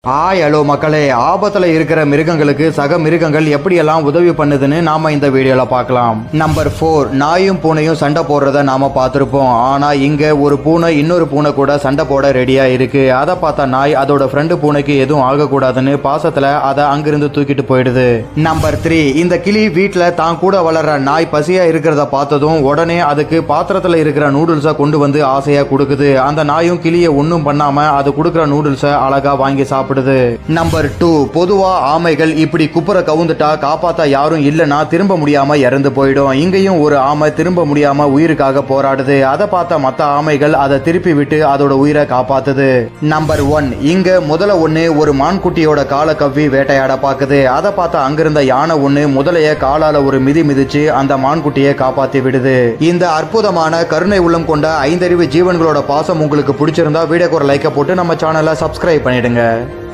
Hello மக்களே, ஆபத்துல இருக்கிற மிருகங்களுக்கு சக மிருகங்கள் எப்படியெல்லாம் உதவி பண்ணுதுன்னு நாம இந்த வீடியோல பார்க்கலாம். நம்பர் 4, நாயும் பூனையும் சண்டை போடுறத நாம பார்த்திருப்போம். ஆனா இங்க ஒரு பூனை இன்னொரு பூனை கூட சண்டை போட ரெடியா இருக்கு. அதை பார்த்தா நாய் அதோட ஃப்ரெண்டு பூனைக்கு எதுவும் ஆகக்கூடாதுன்னு பாசத்துல அதை அங்கிருந்து தூக்கிட்டு போயிடுது. நம்பர் 3, இந்த கிளி வீட்டுல தான் கூட வளர்ற நாய் பசியா இருக்கிறத பார்த்ததும் உடனே அதுக்கு பாத்திரத்துல இருக்கிற நூடுல்ஸை கொண்டு வந்து ஆசையா கொடுக்குது. அந்த நாயும் கிளியை ஒன்றும் பண்ணாம அது கொடுக்குற நூடுல்ஸை அழகா வாங்கி சாப்பிடுது. நம்பர் 2, பொதுவா ஆமைகள் இப்படி குப்புற கவுந்துட்டா காப்பாத்த யாரும் இல்லனா திரும்ப முடியாம இறந்து போயிடும். இங்கேயும் ஒரு ஆமை திரும்ப முடியாம உயிருக்காக போராடுது. அதை பார்த்த மத்த ஆமைகள் அதை திருப்பி விட்டு அதோட உயிரை காப்பாத்துது. நம்பர் 1, இங்க முதல்ல ஒண்ணு ஒரு மான்குட்டியோட காலை கவ்வி வேட்டையாட பாக்குது. அதை பார்த்த அங்கிருந்த யானை ஒண்ணு முதலைய காலால ஒரு மிதி மிதிச்சு அந்த மான்குட்டியை காப்பாத்தி விடுது. இந்த அற்புதமான கருணை உள்ளம் கொண்ட 5 அறிவு ஜீவன்களோட பாசம் உங்களுக்கு பிடிச்சிருந்தா வீடியோக்கு ஒரு லைக்கை போட்டு நம்ம சேனலை சப்ஸ்கிரைப் பண்ணிடுங்க.